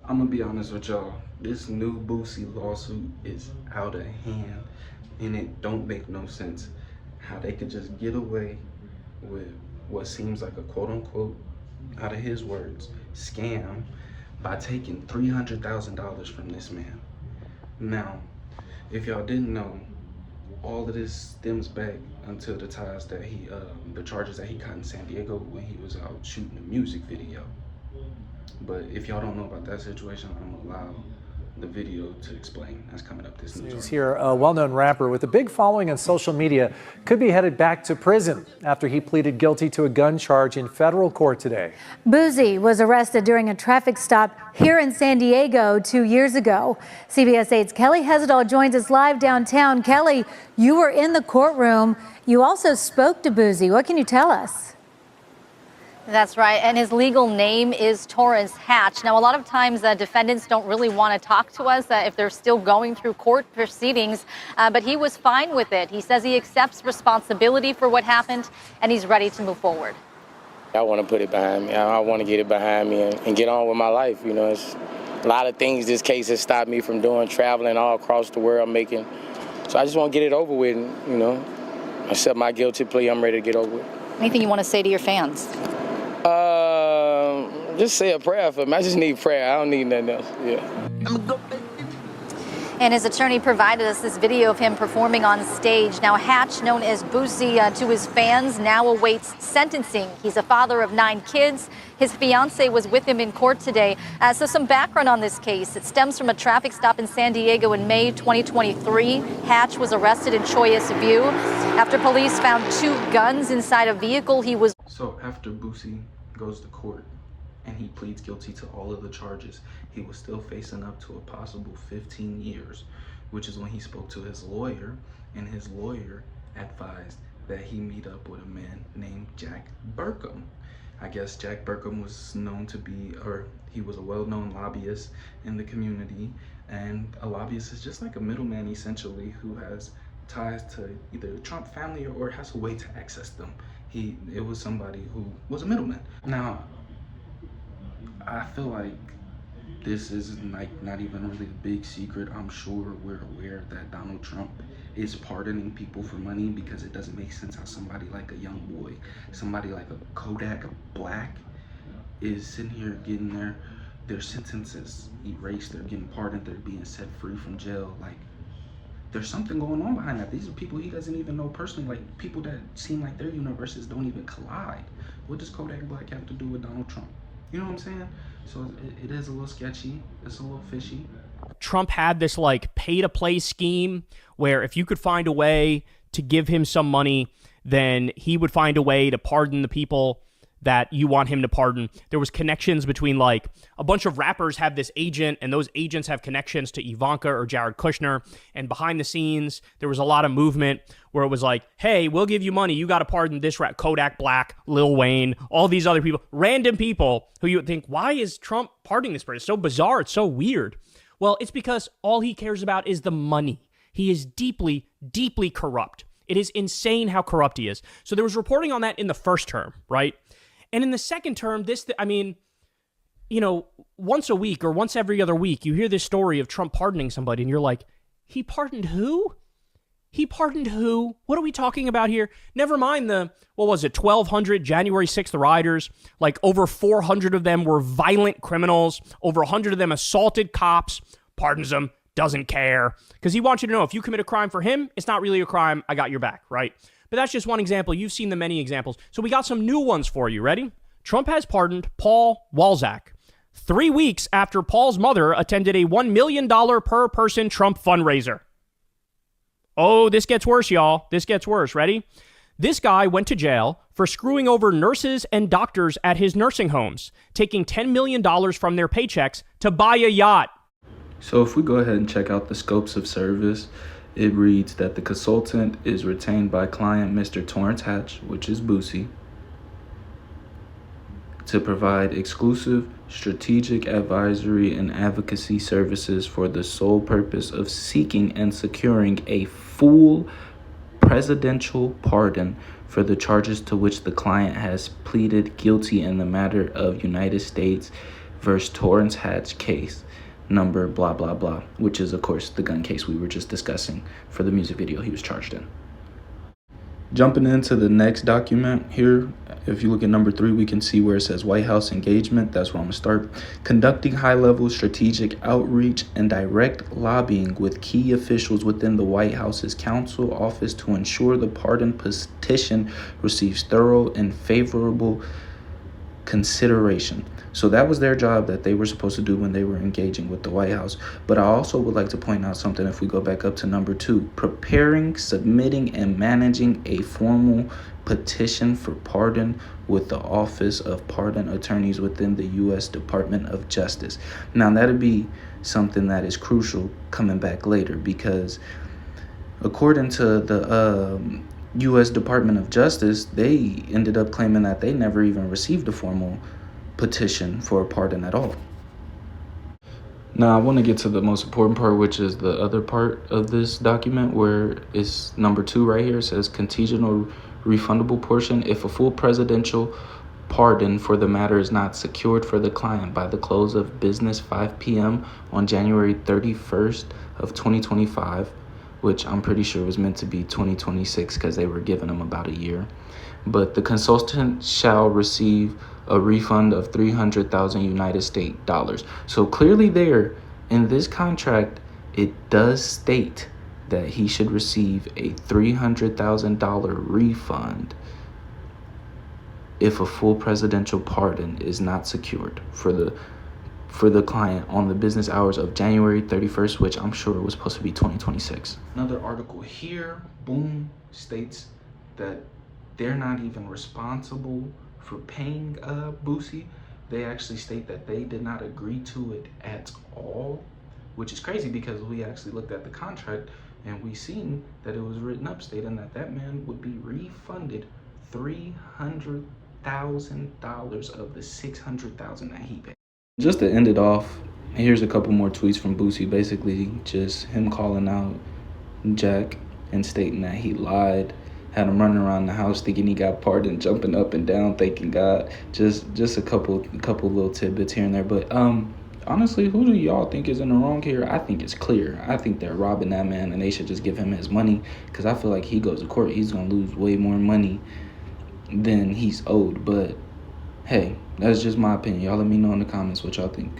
I'm gonna be honest with y'all. This new Boosie lawsuit is out of hand, and it don't make no sense how they could just get away with what seems like a quote-unquote, out of his words, scam by taking $300,000 from this man. Now, if y'all didn't know, all of this stems back until the ties that the charges that he got in San Diego when he was out shooting a music video. But if y'all don't know about that situation, I'm gonna allow the video to explain. That's coming up this news. Here, a well-known rapper with a big following on social media could be headed back to prison after he pleaded guilty to a gun charge in federal court today. Boosie was arrested during a traffic stop here in San Diego 2 years ago. CBS 8's Kelly Hessedal joins us live downtown. Kelly, you were in the courtroom. You also spoke to Boosie. What can you tell us? That's right, and his legal name is Torrance Hatch. Now, a lot of times defendants don't really want to talk to us if they're still going through court proceedings, but he was fine with it. He says he accepts responsibility for what happened, and he's ready to move forward. I want to put it behind me. I want to get it behind me and get on with my life. You know, it's a lot of things this case has stopped me from doing, traveling all across the world, making. So I just want to get it over with, and, you know, accept my guilty plea. I'm ready to get over with. Anything you want to say to your fans? Just say a prayer for me. I just need prayer. I don't need nothing else. Yeah. And his attorney provided us this video of him performing on stage. Now, Hatch, known as Boosie to his fans, now awaits sentencing. He's a father of 9 kids. His fiance was with him in court today. So some background on this case. It stems from a traffic stop in San Diego in May 2023. Hatch was arrested in Choyas View after police found 2 guns inside a vehicle he was. So after Boosie goes to court and he pleads guilty to all of the charges, he was still facing up to a possible 15 years, which is when he spoke to his lawyer, and his lawyer advised that he meet up with a man named Jack Burkham. I guess Jack Burkham was known to be, or he was a well-known lobbyist in the community, and a lobbyist is just like a middleman essentially who has ties to either the Trump family or has a way to access them. It was somebody who was a middleman. Now, I feel like this is like not even really a big secret. I'm sure we're aware that Donald Trump is pardoning people for money, because it doesn't make sense how somebody like a young boy, somebody like a Kodak Black, is sitting here getting their sentences erased. They're getting pardoned. They're being set free from jail. Like, there's something going on behind that. These are people he doesn't even know personally, like people that seem like their universes don't even collide. What does Kodak Black have to do with Donald Trump? You know what I'm saying? So it is a little sketchy. It's a little fishy. Trump had this like pay-to-play scheme where if you could find a way to give him some money, then he would find a way to pardon the people that you want him to pardon. There was connections between, like, a bunch of rappers have this agent, and those agents have connections to Ivanka or Jared Kushner. And behind the scenes, there was a lot of movement where it was like, hey, we'll give you money. You got to pardon this rap, Kodak Black, Lil Wayne, all these other people, random people who you would think, why is Trump pardoning this person? It's so bizarre. It's so weird. Well, it's because all he cares about is the money. He is deeply, deeply corrupt. It is insane how corrupt he is. So there was reporting on that in the first term, right? And in the second term, once a week or once every other week, you hear this story of Trump pardoning somebody, and you're like, he pardoned who? He pardoned who? What are we talking about here? Never mind the, 1,200 January 6th rioters. Like, over 400 of them were violent criminals. Over 100 of them assaulted cops. Pardons them. Doesn't care. Because he wants you to know, if you commit a crime for him, it's not really a crime. I got your back, right? But that's just one example. You've seen the many examples. So we got some new ones for you. Ready? Trump has pardoned Paul Walzak 3 weeks after Paul's mother attended a $1 million per person Trump fundraiser. Oh, this gets worse, y'all. This gets worse. Ready? This guy went to jail for screwing over nurses and doctors at his nursing homes, taking $10 million from their paychecks to buy a yacht. So if we go ahead and check out the scopes of service, it reads that the consultant is retained by client Mr. Torrance Hatch, which is Boosie, to provide exclusive strategic advisory and advocacy services for the sole purpose of seeking and securing a full presidential pardon for the charges to which the client has pleaded guilty in the matter of United States versus Torrance Hatch case number blah blah blah, which is of course the gun case we were just discussing for the music video he was charged in. Jumping into the next document here, if you look at number 3, we can see where it says White House engagement. That's where I'm gonna start. Conducting high-level strategic outreach and direct lobbying with key officials within the White House's counsel office to ensure the pardon petition receives thorough and favorable consideration. So that was their job that they were supposed to do when they were engaging with the White House. But I also would like to point out something if we go back up to number 2, preparing, submitting, and managing a formal petition for pardon with the Office of Pardon Attorneys within the U.S. Department of Justice. Now that'd be something that is crucial coming back later, because according to the U.S. Department of Justice, they ended up claiming that they never even received a formal petition for a pardon at all. Now, I want to get to the most important part, which is the other part of this document, where it's number 2 right here. It says contingent or refundable portion. If a full presidential pardon for the matter is not secured for the client by the close of business 5 p.m. on January 31st of 2025, which I'm pretty sure was meant to be 2026 because they were giving them about a year. But the consultant shall receive a refund of 300,000 United States dollars. So clearly there in this contract, it does state that he should receive a $300,000 refund if a full presidential pardon is not secured for the client on the business hours of January 31st, which I'm sure was supposed to be 2026. Another article here, boom, states that they're not even responsible for paying Boosie. They actually state that they did not agree to it at all, which is crazy because we actually looked at the contract and we seen that it was written up stating that that man would be refunded $300,000 of the $600,000 that he paid. Just to end it off, here's a couple more tweets from Boosie, basically just him calling out Jack and stating that he lied, had him running around the house thinking he got pardoned, jumping up and down, thanking God. Just a couple little tidbits here and there. But honestly, who do y'all think is in the wrong here? I think it's clear. I think they're robbing that man and they should just give him his money, because I feel like he goes to court, he's gonna lose way more money than he's owed. But hey, that's just my opinion. Y'all let me know in the comments what y'all think.